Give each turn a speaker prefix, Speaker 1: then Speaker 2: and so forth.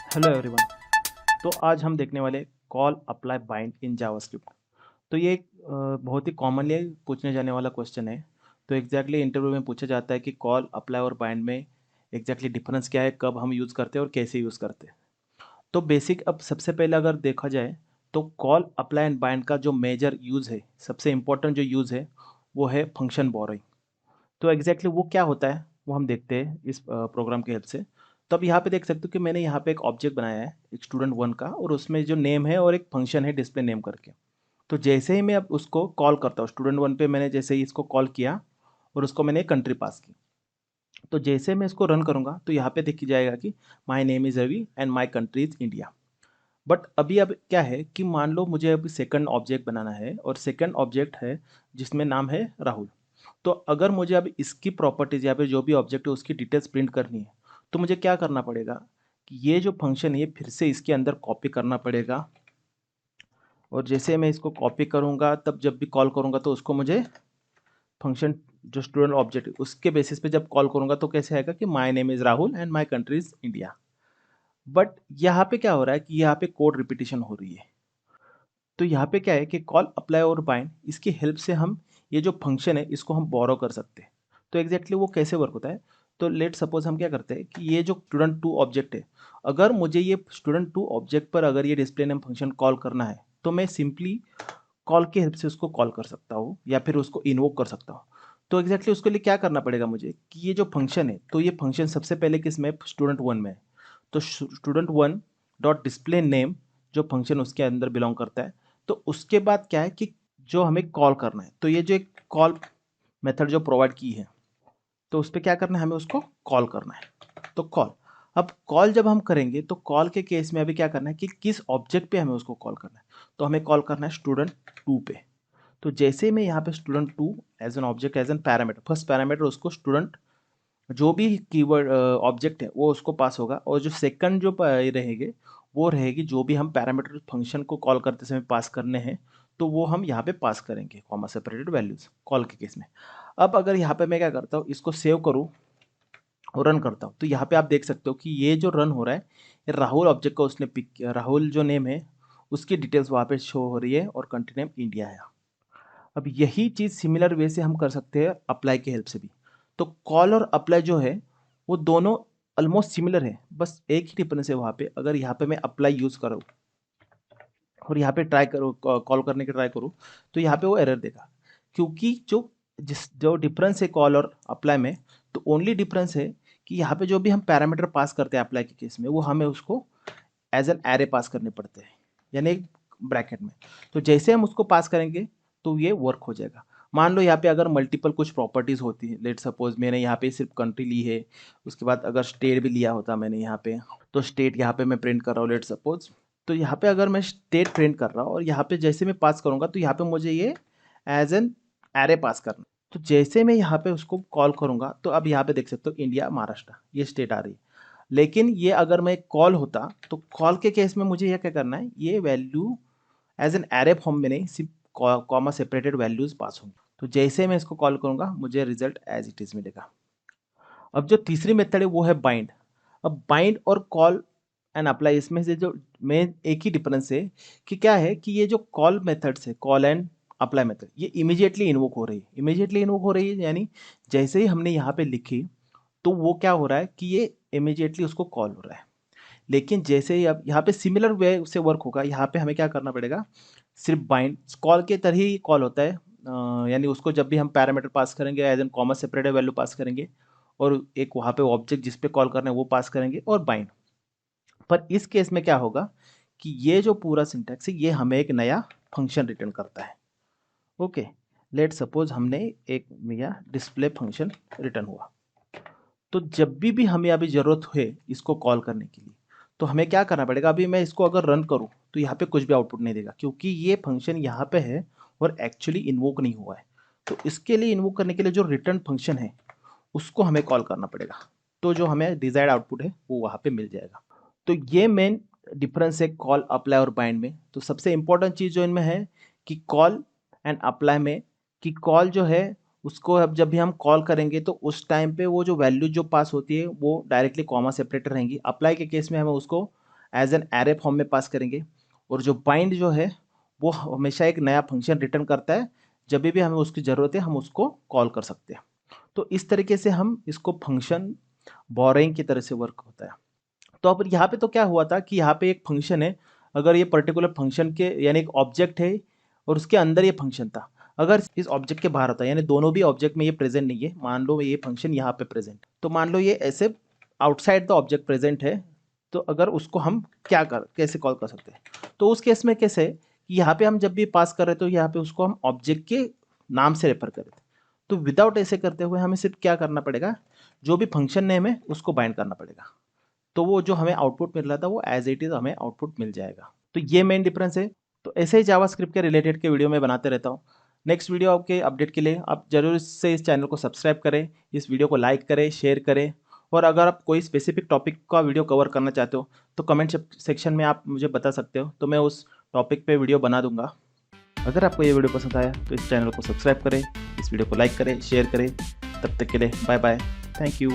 Speaker 1: Hello everyone. तो आज हम देखने वाले call apply bind in JavaScript. तो ये एक बहुत ही कॉमनली पूछने जाने वाला क्वेश्चन है। तो एग्जैक्टली इंटरव्यू में पूछा जाता है कि कॉल अप्लाई और बाइंड में एग्जैक्टली डिफरेंस क्या है, कब हम यूज़ करते हैं और कैसे यूज़ करते हैं। तो बेसिक अब सबसे पहले अगर देखा जाए तो कॉल अप्लाई एंड बाइंड का जो मेजर यूज़ है, सबसे इम्पोर्टेंट जो यूज़ है वो है फंक्शन बोरोइंग। तो एग्जैक्टली वो क्या होता है वो हम देखते हैं इस प्रोग्राम की हेल्प से। तो अब यहाँ पे देख सकते हो कि मैंने यहाँ पे एक ऑब्जेक्ट बनाया है एक स्टूडेंट वन का, और उसमें जो नेम है और एक फंक्शन है डिस्प्ले नेम करके। तो जैसे ही मैं अब उसको कॉल करता हूँ स्टूडेंट वन पे, मैंने जैसे ही इसको कॉल किया और उसको मैंने कंट्री पास की, तो जैसे मैं इसको रन करूँगा तो यहाँ पे देखी जाएगा कि my name is Ravi and my country is India. But अभी अब क्या है कि मान लो मुझे अभी सेकंड ऑब्जेक्ट बनाना है और सेकंड ऑब्जेक्ट है जिसमें नाम है राहुल। तो अगर मुझे अब इसकी प्रॉपर्टीज या फिर जो भी ऑब्जेक्ट है उसकी डिटेल्स प्रिंट करनी है, तो मुझे क्या करना पड़ेगा कि ये जो फंक्शन है ये फिर से इसके अंदर कॉपी करना पड़ेगा। और जैसे मैं इसको कॉपी करूँगा तब जब भी कॉल करूँगा तो उसको मुझे फंक्शन जो स्टूडेंट ऑब्जेक्ट है उसके बेसिस पे जब कॉल करूँगा तो कैसे आएगा कि my name is Rahul and my country is India. But यहाँ पे क्या हो रहा है कि यहाँ पे कोड रिपीटिशन हो रही है। तो यहाँ पे क्या है कि कॉल अप्लाई और बाइंड इसकी हेल्प से हम ये जो फंक्शन है इसको हम बोरो कर सकते हैं। तो एग्जैक्टली वो कैसे वर्क होता है, तो लेट सपोज हम क्या करते हैं कि ये जो स्टूडेंट टू ऑब्जेक्ट है, अगर मुझे ये स्टूडेंट टू ऑब्जेक्ट पर अगर ये डिस्प्ले नेम फंक्शन कॉल करना है तो मैं सिंपली कॉल की हेल्प से उसको कॉल कर सकता हूँ या फिर उसको इन्वोक कर सकता हूँ। तो एग्जैक्टली उसके लिए क्या करना पड़ेगा मुझे कि ये जो फंक्शन है तो ये फंक्शन सबसे पहले किस में, स्टूडेंट वन में है। तो student one dot display name जो फंक्शन उसके अंदर बिलोंग करता है। तो उसके बाद क्या है कि जो हमें कॉल करना है, तो ये जो एक कॉल मेथड जो प्रोवाइड की है तो उस पर क्या करना है, हमें उसको कॉल करना है। तो कॉल, अब कॉल जब हम करेंगे तो कॉल के केस में अभी क्या करना है कि किस ऑब्जेक्ट पे हमें उसको कॉल करना है। तो हमें कॉल करना है स्टूडेंट टू पे। तो जैसे मैं यहाँ पे student to as an object as an parameter, first parameter उसको स्टूडेंट जो भी कीवर्ड ऑब्जेक्ट है वो उसको पास होगा, और जो सेकंड जो रहेंगे वो रहेगी जो भी हम पैरामीटर फंक्शन को कॉल करते समय पास करने हैं, तो वो हम यहाँ पे पास करेंगे कॉमा सेपरेटेड वैल्यूज कॉल के केस में। अब अगर यहाँ पे मैं क्या करता हूँ, इसको सेव करूँ और रन करता हूँ, तो यहाँ पे आप देख सकते हो कि ये जो रन हो रहा है ये राहुल ऑब्जेक्ट का उसने पिक किया, राहुल जो नेम है उसकी डिटेल्स वहाँ पे शो हो रही है और कंट्री नेम इंडिया है। अब यही चीज़ सिमिलर वे से हम कर सकते हैं अप्लाई की हेल्प से भी। तो कॉल और अप्लाई जो है वो दोनों ऑलमोस्ट सिमिलर है, बस एक ही डिफरेंस है वहाँ पे। अगर यहाँ पे मैं अप्लाई यूज़ करूँ और यहाँ पे ट्राई करूँ कॉल करने की ट्राई करूँ, तो यहाँ पे वो एरर देगा, क्योंकि जो डिफरेंस है कॉल और अप्लाई में, तो ओनली डिफरेंस है कि यहाँ पे जो भी हम पैरामीटर पास करते हैं अप्लाई के केस में वो हमें उसको एज एन एरे पास करने पड़ते हैं, यानी एक ब्रैकेट में। तो जैसे हम उसको पास करेंगे तो ये वर्क हो जाएगा। मान लो यहाँ पे अगर मल्टीपल कुछ प्रॉपर्टीज़ होती है, लेट सपोज मैंने यहाँ पे सिर्फ कंट्री ली है, उसके बाद अगर स्टेट भी लिया होता मैंने यहाँ पे, तो स्टेट यहाँ पे मैं प्रिंट कर रहा हूँ लेट सपोज। तो यहाँ पे अगर मैं स्टेट प्रिंट कर रहा हूँ और यहाँ पे जैसे मैं पास करूँगा तो यहाँ पे मुझे ये एज एन एरे पास करना। तो जैसे मैं यहाँ पे उसको कॉल करूँगा तो अब यहाँ पे देख सकते हो इंडिया महाराष्ट्र ये स्टेट आ रही है। लेकिन ये अगर मैं कॉल होता तो कॉल के केस में मुझे यह क्या करना है, ये value as an array form में नहीं, सिर्फ कॉमा सेपरेटेड वैल्यूज पास होंगी। तो जैसे मैं इसको कॉल करूंगा मुझे रिजल्ट एज इट इज मिलेगा। अब जो तीसरी मेथड है वो है बाइंड। अब बाइंड और कॉल एंड अप्लाई इसमें से जो मेन एक ही डिफरेंस है कि क्या है कि ये जो कॉल मेथड्स है, कॉल एंड अप्लाई मेथड, ये इमीडिएटली इन्वोक हो रही है। इमीडिएटली इन्वोक हो रही है यानी जैसे ही हमने यहाँ पे लिखी तो वो क्या हो रहा है कि ये इमीडिएटली उसको कॉल हो रहा है। लेकिन जैसे ही अब यहाँ पे सिमिलर वे से वर्क होगा, यहाँ पे हमें क्या करना पड़ेगा, सिर्फ बाइंड कॉल के तरह ही कॉल होता है। यानी उसको जब भी हम पैरामीटर पास करेंगे as an comma separated value pass करेंगे, और एक वहाँ पे ऑब्जेक्ट जिस पे कॉल करना है वो पास करेंगे और बाइंड। पर इस केस में क्या होगा कि ये जो पूरा सिंटैक्स है ये हमें एक नया फंक्शन रिटर्न करता है। ओके, लेट सपोज हमने एक नया डिस्प्ले फंक्शन रिटर्न हुआ। तो जब भी हमें अभी ज़रूरत है इसको कॉल करने के लिए, तो हमें क्या करना पड़ेगा, अभी मैं इसको अगर रन करूँ तो यहाँ पे कुछ भी आउटपुट नहीं देगा क्योंकि ये फंक्शन यहाँ पे है और एक्चुअली इन्वोक नहीं हुआ है। तो इसके लिए इन्वोक करने के लिए जो रिटर्न फंक्शन है उसको हमें कॉल करना पड़ेगा, तो जो हमें डिजायर्ड आउटपुट है वो वहाँ पे मिल जाएगा। तो ये मेन डिफरेंस है कॉल अप्लाई और बाइंड में। तो सबसे इंपॉर्टेंट चीज़ जो इनमें है कि कॉल एंड अप्लाई में, कि कॉल जो है उसको अब जब भी हम कॉल करेंगे तो उस टाइम पे वो जो वैल्यू जो पास होती है वो डायरेक्टली कॉमा सेपरेटर रहेंगी। अप्लाई के केस में हमें उसको एज एन एरे फॉर्म में पास करेंगे, और जो बाइंड जो है वो हमेशा एक नया फंक्शन रिटर्न करता है, जब भी हमें उसकी ज़रूरत है हम उसको कॉल कर सकते हैं। तो इस तरीके से हम इसको फंक्शन बोरोइंग की तरह से वर्क होता है। तो अब यहाँ पे तो क्या हुआ था कि यहाँ पे एक फंक्शन है, अगर ये पर्टिकुलर फंक्शन के यानी एक ऑब्जेक्ट है और उसके अंदर ये फंक्शन था, अगर इस ऑब्जेक्ट के बाहर होता है यानी दोनों भी ऑब्जेक्ट में ये प्रेजेंट नहीं है, मान लो ये फंक्शन यहाँ पे प्रेजेंट, तो मान लो ये ऐसे आउटसाइड द ऑब्जेक्ट प्रेजेंट है, तो अगर उसको हम कैसे कॉल कर सकते हैं, तो उस केस में कैसे है कि यहाँ पे हम जब भी पास कर रहे तो यहाँ पे उसको हम ऑब्जेक्ट के नाम से रेफर कर रहे थे, तो विदाउट ऐसे करते हुए हमें सिर्फ क्या करना पड़ेगा, जो भी फंक्शन नेम है उसको बाइंड करना पड़ेगा, तो वो जो हमें आउटपुट मिल रहा था वो एज इट इज हमें आउटपुट मिल जाएगा। तो ये मेन डिफरेंस है। तो ऐसे ही जावास्क्रिप्ट के रिलेटेड के वीडियो मैं बनाते रहता हूँ। नेक्स्ट वीडियो आपके अपडेट के लिए आप जरूर से इस चैनल को सब्सक्राइब करें, इस वीडियो को लाइक करें, शेयर करें, और अगर आप कोई स्पेसिफिक टॉपिक का वीडियो कवर करना चाहते हो तो कमेंट सेक्शन में आप मुझे बता सकते हो, तो मैं उस टॉपिक पे वीडियो बना दूंगा। अगर आपको ये वीडियो पसंद आया तो इस चैनल को सब्सक्राइब करें, इस वीडियो को लाइक करें, शेयर करें। तब तक के लिए बाय बाय, थैंक यू।